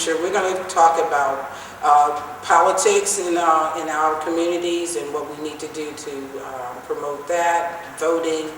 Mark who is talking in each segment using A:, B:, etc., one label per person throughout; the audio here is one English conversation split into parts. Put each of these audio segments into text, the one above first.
A: We're going to talk about politics in our communities and what we need to do to promote that, voting.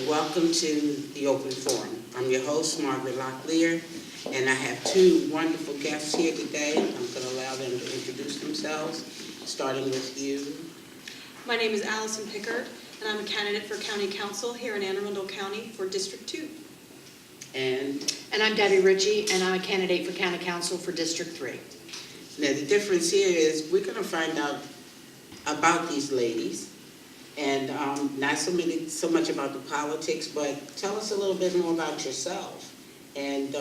A: Welcome to the Open Forum. I'm your host, Margaret LOCKLEAR, and I have two wonderful guests here today. I'm going to allow them to introduce themselves, starting with you.
B: My name is Allison Pickard, and I'm a candidate for County Council here in Anne Arundel County for District 2.
A: And
C: I'm Debbie Ritchie, and I'm a candidate for County Council for District 3.
A: Now, the difference here is we're going to find out about these ladies. And not so much about the politics, but tell us a little bit more about yourself and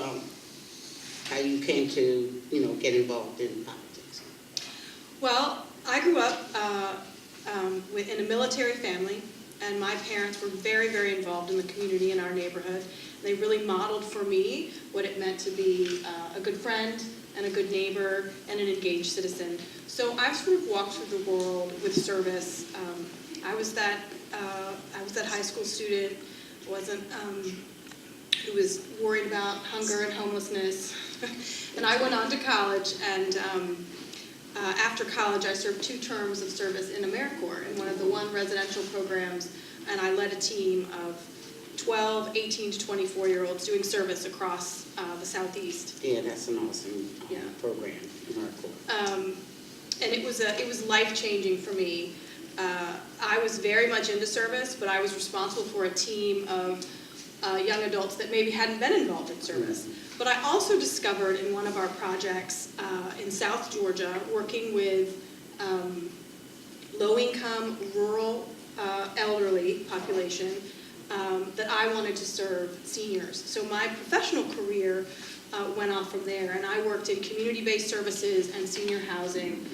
A: how you came to, get involved in politics.
B: Well, I grew up in a military family, and my parents were very, very involved in the community in our neighborhood. They really modeled for me what it meant to be a good friend and a good neighbor and an engaged citizen. So I've sort of walked through the world with service. I was that high school student who was worried about hunger and homelessness, and I went on to college. And after college, I served 2 terms of service in AmeriCorps in one of the residential programs, and I led a team of 12, 18 to 24-year-olds doing service across the Southeast.
A: Yeah, that's an awesome program, AmeriCorps.
B: And it was life-changing for me. I was very much into service, but I was responsible for a team of young adults that maybe hadn't been involved in service. But I also discovered in one of our projects in South Georgia, working with low-income, rural, elderly population, that I wanted to serve seniors. So my professional career went off from there, and I worked in community-based services and senior housing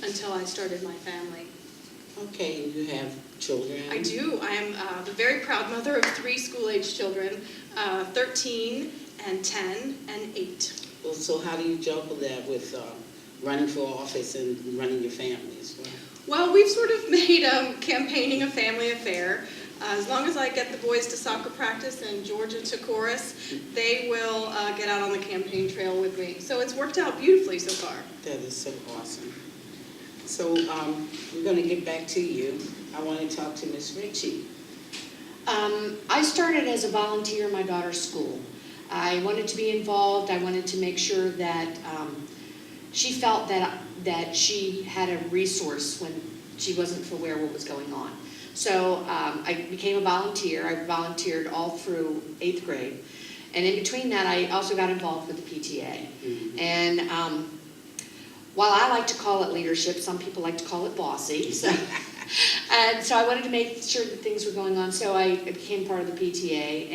B: until I started my family.
A: Okay, you have children?
B: I do. I am the very proud mother of 3 school-age children, 13 and 10 and 8.
A: Well, so how do you juggle that with running for office and running your family as well?
B: Well, we've sort of made campaigning a family affair. As long as I get the boys to soccer practice and Georgia to chorus, they will get out on the campaign trail with me. So it's worked out beautifully so far.
A: That is so awesome. So we're going to get back to you. I want to talk to Ms. Ritchie.
C: I started as a volunteer in my daughter's school. I wanted to be involved. I wanted to make sure that she felt that she had a resource when she wasn't aware what was going on. So I became a volunteer. I volunteered all through 8th grade. And in between that, I also got involved with the PTA. Mm-hmm. And while I like to call it leadership, some people like to call it bossy. So, and so I wanted to make sure that things were going on. So I became part of the PTA.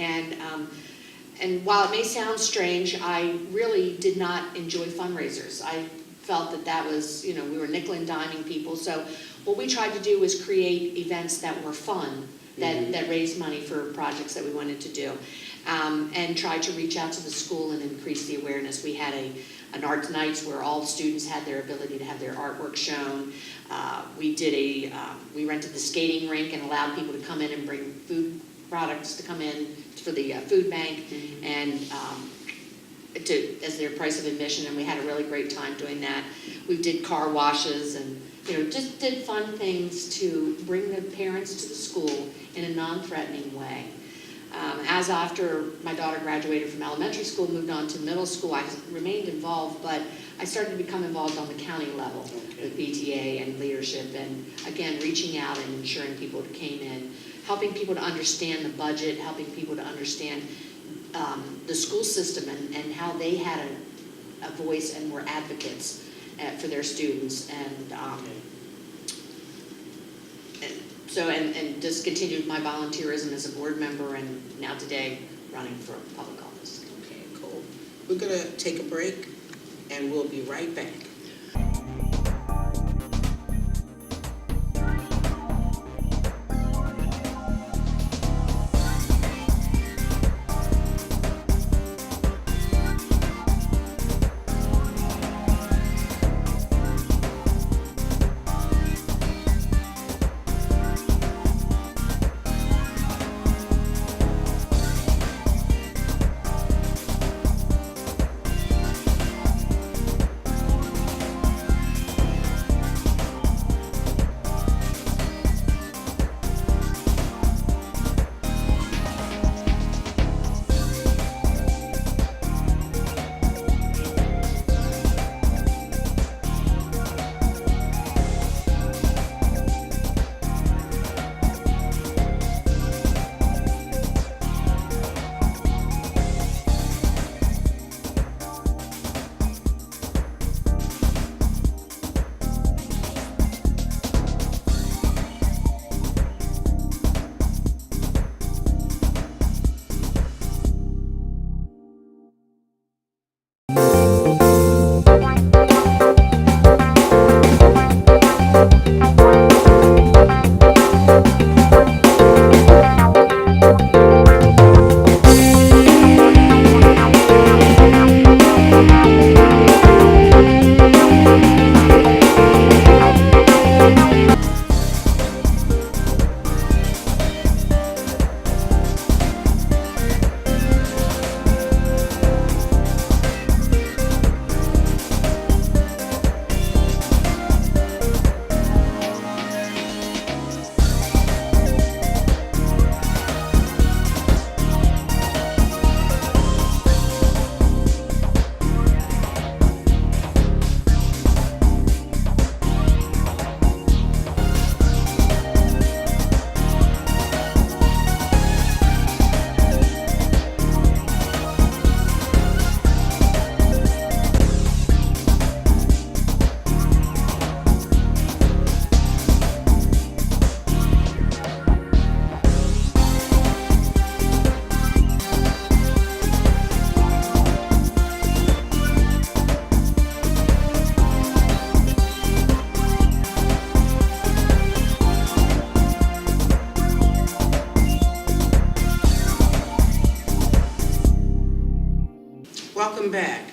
C: And while it may sound strange, I really did not enjoy fundraisers. I felt that was, we were nickel and diming people. So what we tried to do was create events that were fun, that raised money for projects that we wanted to do, and tried to reach out to the school and increase the awareness. We had an arts nights where all students had their ability to have their artwork shown. We rented the skating rink and allowed people to come in and bring food products to come in for the food bank, and as their price of admission, and we had a really great time doing that. We did car washes and just did fun things to bring the parents to the school in a non-threatening way. As after my daughter graduated from elementary school, moved on to middle school, I remained involved, but I started to become involved on the county level with BTA and leadership, and again, reaching out and ensuring people came in, helping people to understand the budget, helping people to understand the school system and how they had a voice and were advocates for their students, and just continued my volunteerism as a board member, and now today running for public office.
A: Okay, cool. We're going to take a break, and we'll be right back. Welcome back.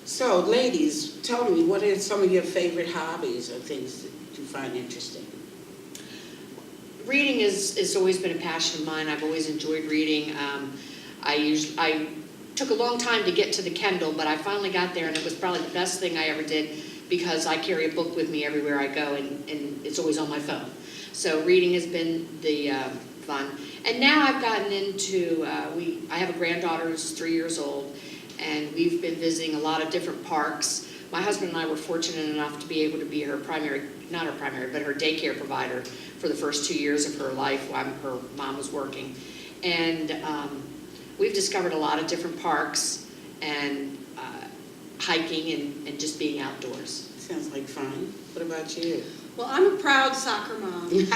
A: So, ladies, tell me, what are some of your favorite hobbies or things that you find interesting?
C: Reading has always been a passion of mine. I've always enjoyed reading. I took a long time to get to the Kindle, but I finally got there, and it was probably the best thing I ever did because I carry a book with me everywhere I go, and it's always on my phone. So reading has been the fun. And now I've gotten into, I have a granddaughter who's 3 years old, and we've been visiting a lot of different parks. My husband and I were fortunate enough to be able to be her primary, not her primary, but her daycare provider for the first 2 years of her life while her mom was working. And we've discovered a lot of different parks and hiking and just being outdoors.
A: Sounds like fun. What about you?
B: Well, I'm a proud soccer mom, and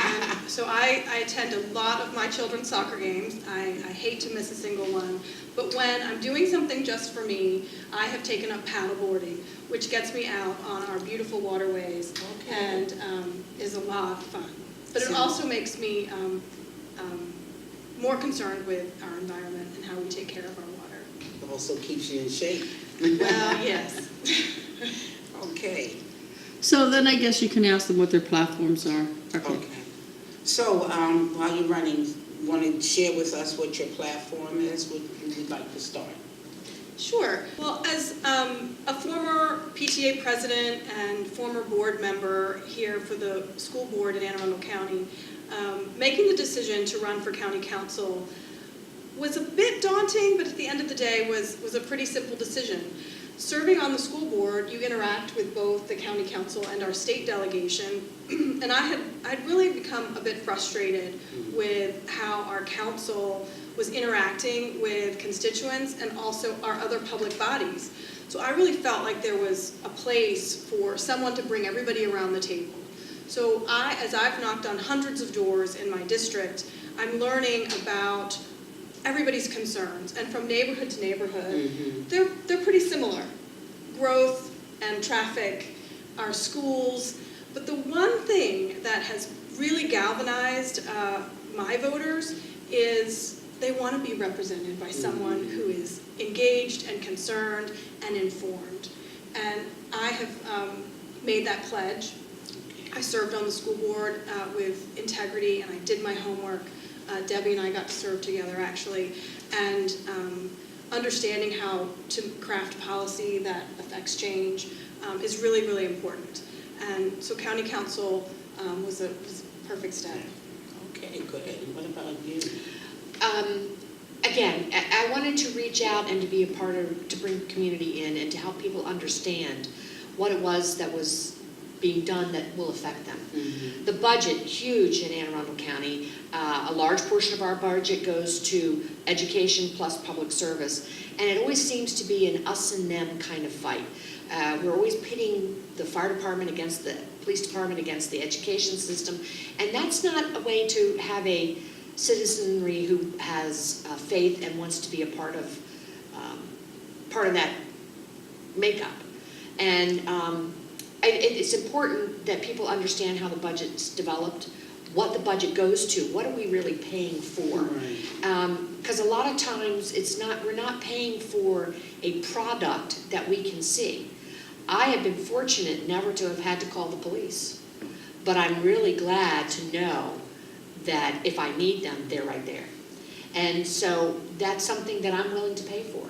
B: so I attend a lot of my children's soccer games. I hate to miss a single one, but when I'm doing something just for me, I have taken up paddleboarding, which gets me out on our beautiful waterways, and is a lot of fun. But it also makes me more concerned with our environment and how we take care of our water.
A: It also keeps you in shape.
B: Well, yes.
A: Okay.
D: So then I guess you can ask them what their platforms are.
A: Okay. So while you're running, want to share with us what your platform is? Would you like to start?
B: Sure. Well, as a former PTA president and former board member here for the school board in Anne Arundel County, making the decision to run for county council was a bit daunting, but at the end of the day was a pretty simple decision. Serving on the school board, you interact with both the county council and our state delegation, and I'd really become a bit frustrated with how our council was interacting with constituents and also our other public bodies. So I really felt like there was a place for someone to bring everybody around the table. So as I've knocked on hundreds of doors in my district, I'm learning about everybody's concerns, and from neighborhood to neighborhood, they're pretty similar. Growth and traffic, our schools, but the one thing that has really galvanized my voters is they want to be represented by someone who is engaged and concerned and informed. And I have made that pledge. I served on the school board with integrity, and I did my homework. Debbie and I got to serve together, actually, and understanding how to craft policy that affects change is really, really important. And so county council was a perfect step.
A: Okay, good. And what about you?
C: Again, I wanted to reach out and to be a part of, to bring the community in and to help people understand what it was that was being done that will affect them. The budget, huge in Anne Arundel County. A large portion of our budget goes to education plus public service, and it always seems to be an us and them kind of fight. We're always pitting the fire department against the police department against the education system, and that's not a way to have a citizenry who has faith and wants to be a part of that makeup. And it's important that people understand how the budget's developed, what the budget goes to, what are we really paying for? Because a lot of times we're not paying for a product that we can see. I have been fortunate never to have had to call the police, but I'm really glad to know that if I need them, they're right there. And so that's something that I'm willing to pay for.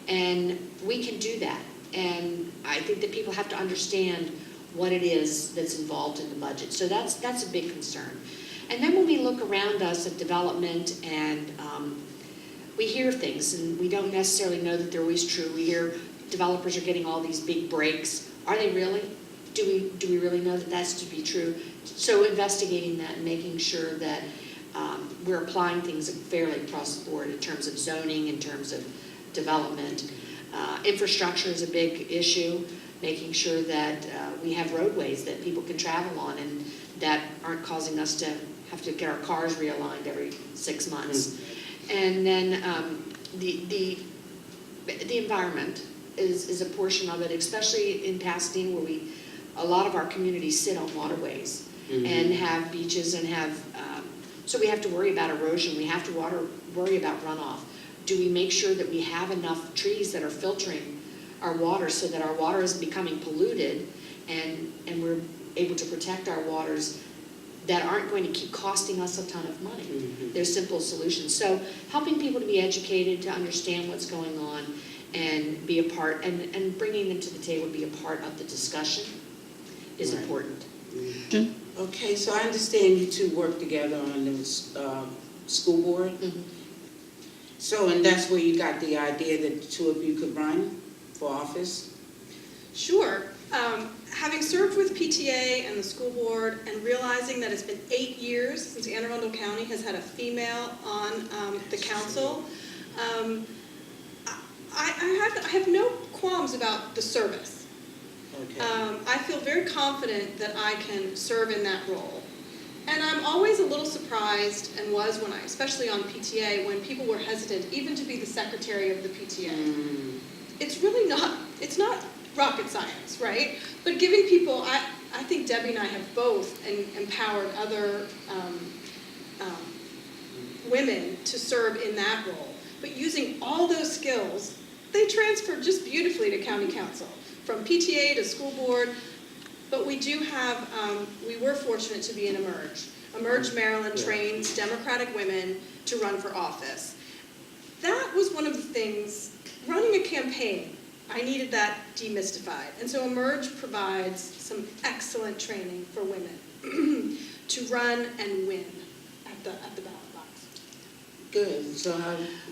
C: And we can do that. And I think that people have to understand what it is that's involved in the budget. So that's a big concern. And then when we look around us at development and we hear things and we don't necessarily know that they're always true. We hear developers are getting all these big breaks. Are they really? Do we really know that that's to be true? So investigating that and making sure that we're applying things fairly across the board in terms of zoning, in terms of development. Infrastructure is a big issue, making sure that we have roadways that people can travel on and that aren't causing us to have to get our cars realigned every 6 months. And then the environment is a portion of it, especially in Pasadena, where a lot of our communities sit on waterways and have beaches and have, so we have to worry about erosion, we have to worry about runoff. Do we make sure that we have enough trees that are filtering our water so that our water isn't becoming polluted and we're able to protect our waters that aren't going to keep costing us a ton of money? There's simple solutions. So helping people to be educated, to understand what's going on and be a part, and bringing them to the table, be a part of the discussion is
A: Right.
C: important.
A: Okay, so I understand you two work together on the school board?
C: Mhm.
A: So, and that's where you got the idea that the two of you could run for office?
B: Sure. Having served with PTA and the school board and realizing that it's been 8 years since Anne Arundel County has had a female on the council, I have no qualms about the service.
A: Okay.
B: I feel very confident that I can serve in that role. And I'm always a little surprised, and was when especially on PTA, when people were hesitant even to be the secretary of the PTA.
A: Mm.
B: It's really not, it's not rocket science, right? But giving people, I think Debbie and I have both empowered other women to serve in that role. But using all those skills, they transfer just beautifully to county council, from PTA to school board. But we do have, we were fortunate to be in Emerge. Emerge Maryland trains Democratic women to run for office. That was one of the things, running a campaign, I needed that demystified. And so Emerge provides some excellent training for women to run and win at the ballot box.
A: Good, so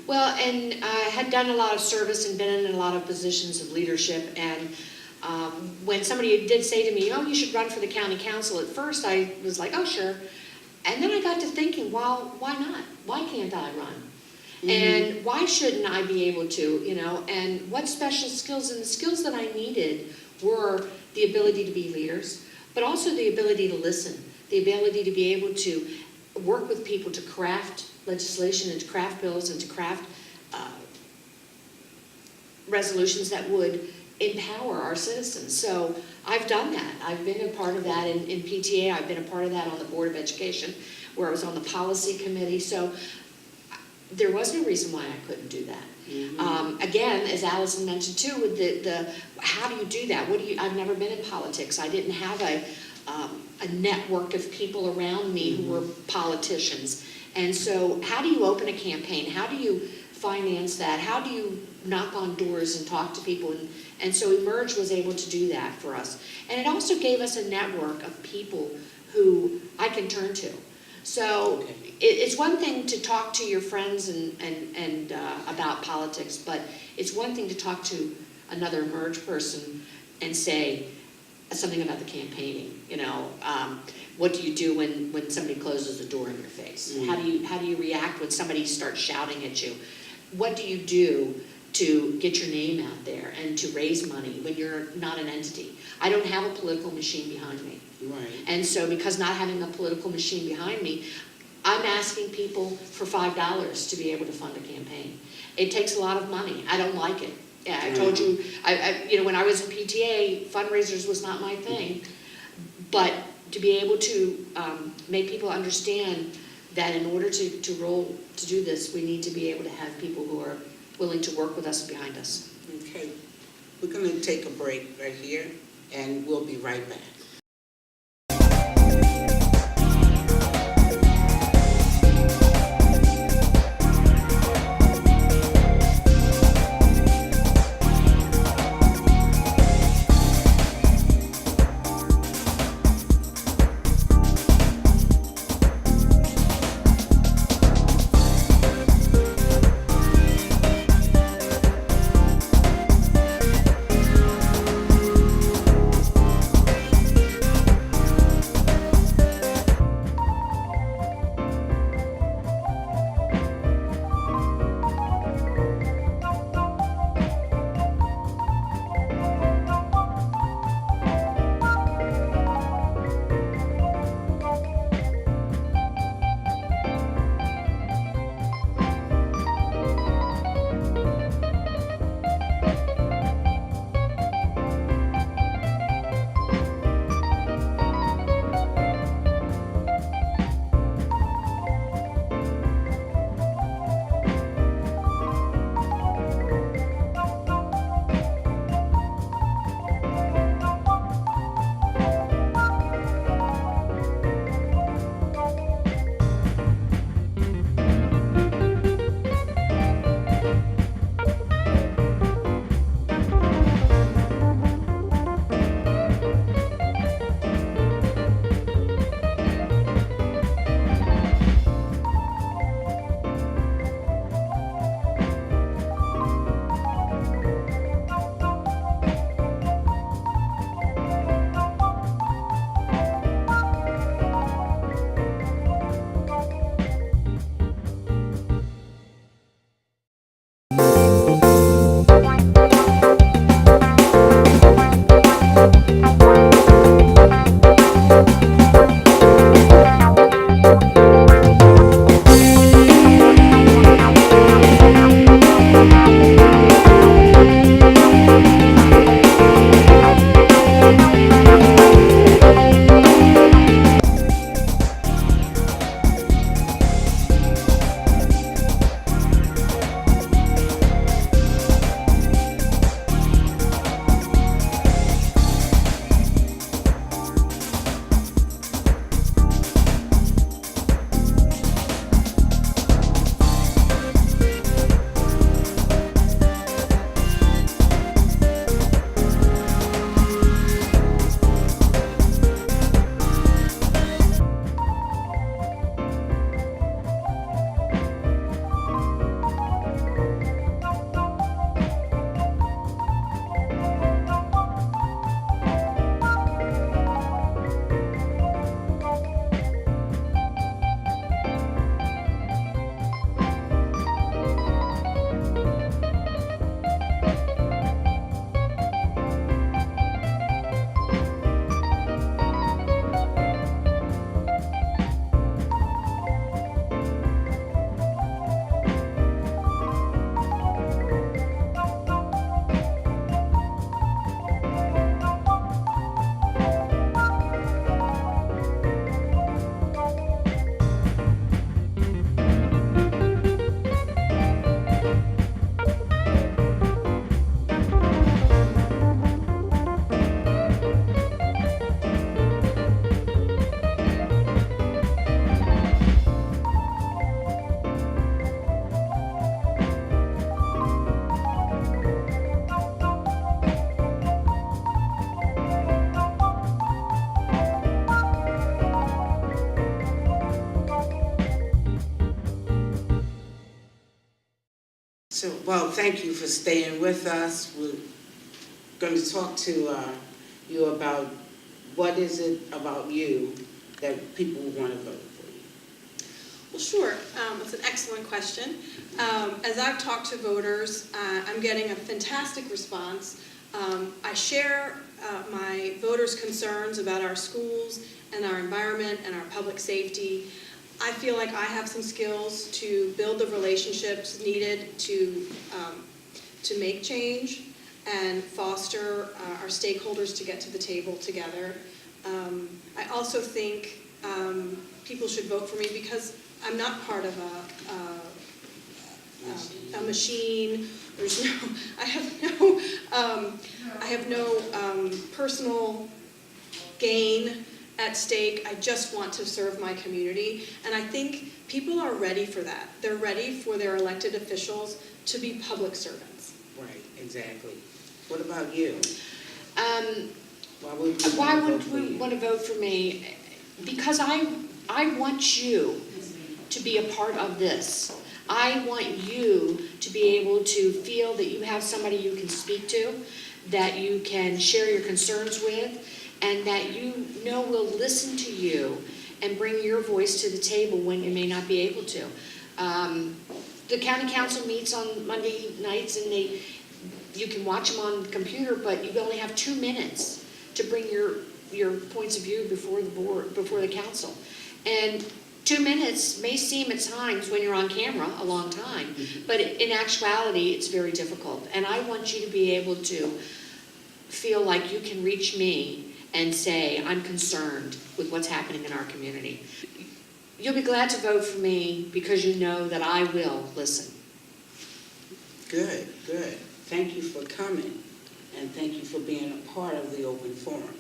C: Well, and I had done a lot of service and been in a lot of positions of leadership, and when somebody did say to me, oh, you should run for the county council, at first I was like, oh, sure. And then I got to thinking, well, why not? Why can't I run?
A: Mm-hmm.
C: And why shouldn't I be able to, you know? And what special skills? And the skills that I needed were the ability to be leaders, but also the ability to listen, the ability to be able to work with people to craft legislation and to craft bills and to craft resolutions that would empower our citizens. So I've done that. I've been a part of that in PTA. I've been a part of that on the Board of Education, where I was on the policy committee. So there was no reason why I couldn't do that.
A: Mm-hmm.
C: Again, as Allison mentioned too, with the how do you do that? I've never been in politics. I didn't have a network of people around me who were politicians. And so how do you open a campaign? How do you finance that? How do you knock on doors and talk to people? And so Emerge was able to do that for us. And it also gave us a network of people who I can turn to. So it's one thing to talk to your friends and about politics, but it's one thing to talk to another Emerge person and say something about the campaigning. You know, what do you do when somebody closes the door in your face?
A: Mm.
C: How do you react when somebody starts shouting at you? What do you do to get your name out there and to raise money when you're not an entity? I don't have a political machine behind me.
A: Right.
C: And so because not having a political machine behind me, I'm asking people for $5 to be able to fund a campaign. It takes a lot of money. I don't like it. Yeah, I told you, you know, when I was in PTA, fundraisers was not my thing. But to be able to make people understand that in order to do this, we need to be able to have people who are willing to work with us and behind us.
A: Okay, we're going to take a break right here, and we'll be right back. So, well, thank you for staying with us. We're going to talk to you about what is it about you that people want to vote for you.
B: Well, sure. That's an excellent question. As I've talked to voters, I'm getting a fantastic response. I share my voters' concerns about our schools and our environment and our public safety. I feel like I have some skills to build the relationships needed to make change and foster our stakeholders to get to the table together. I also think people should vote for me because I'm not part of a machine. There's no, I have no personal gain at stake. I just want to serve my community, and I think people are ready for that. They're ready for their elected officials to be public servants.
A: Right, exactly. What about you?
C: Why would we want to vote for me? Because I want you to be a part of this. I want you to be able to feel that you have somebody you can speak to, that you can share your concerns with, and that you know will listen to you and bring your voice to the table when you may not be able to. The county council meets on Monday nights, and you can watch them on the computer, but you only have 2 minutes to bring your points of view before the board, before the council. And 2 minutes may seem at times when you're on camera a long time, but in actuality, it's very difficult. And I want you to be able to feel like you can reach me and say, I'm concerned with what's happening in our community. You'll be glad to vote for me because you know that I will listen.
A: Good, good. Thank you for coming, and thank you for being a part of the open forum.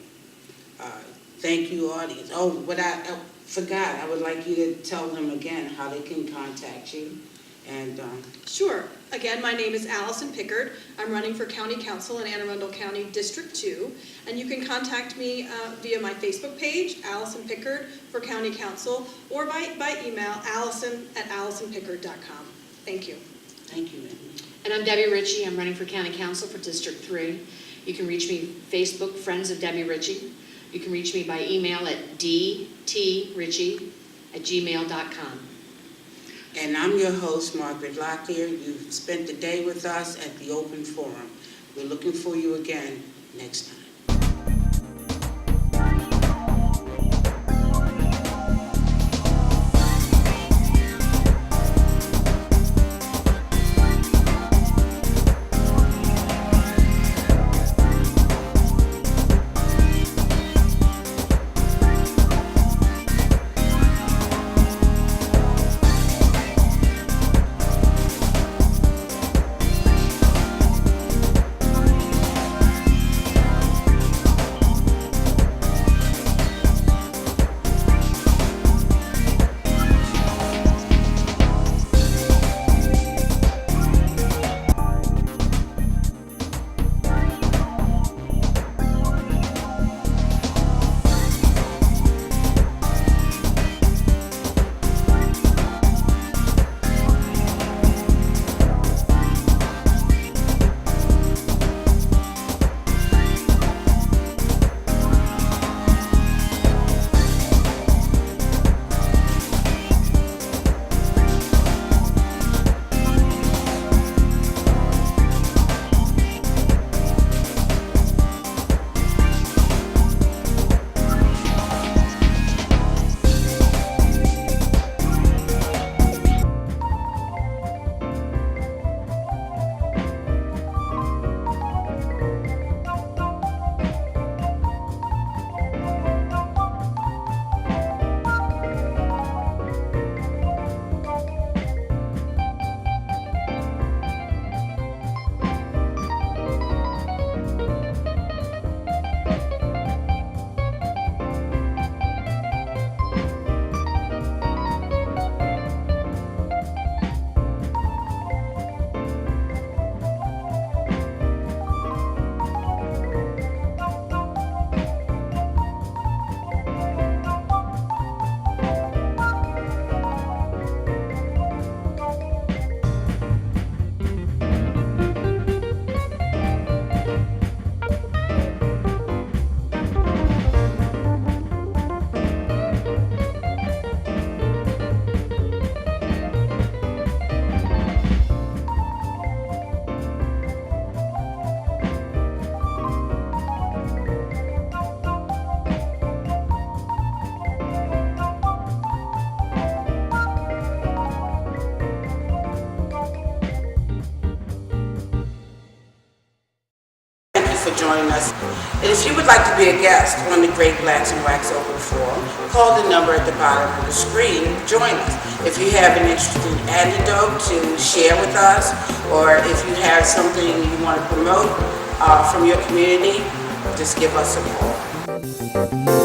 A: Thank you, audience. Oh, but I forgot. I would like you to tell them again how they can contact you. And
B: Sure. Again, my name is Allison Pickard. I'm running for County Council in Anne Arundel County District 2. And you can contact me via my Facebook page, Allison Pickard for County Council, or by email, allison@allisonpickard.com. Thank you.
A: thank you, Amy.
C: And I'm Debbie Ritchie. I'm running for County Council for District 3. You can reach me Facebook, Friends of Debbie Ritchie. You can reach me by email at dtritchie@gmail.com.
A: And I'm your host, Margaret Locklear. You've spent the day with us at the open forum. We're looking for you again next time. join us. And if you would like to be a guest on the Great Blacks in Wax Open Forum, call the number at the bottom of the screen. Join us. If you have an interesting anecdote to share with us, or if you have something you want to promote from your community, just give us a call.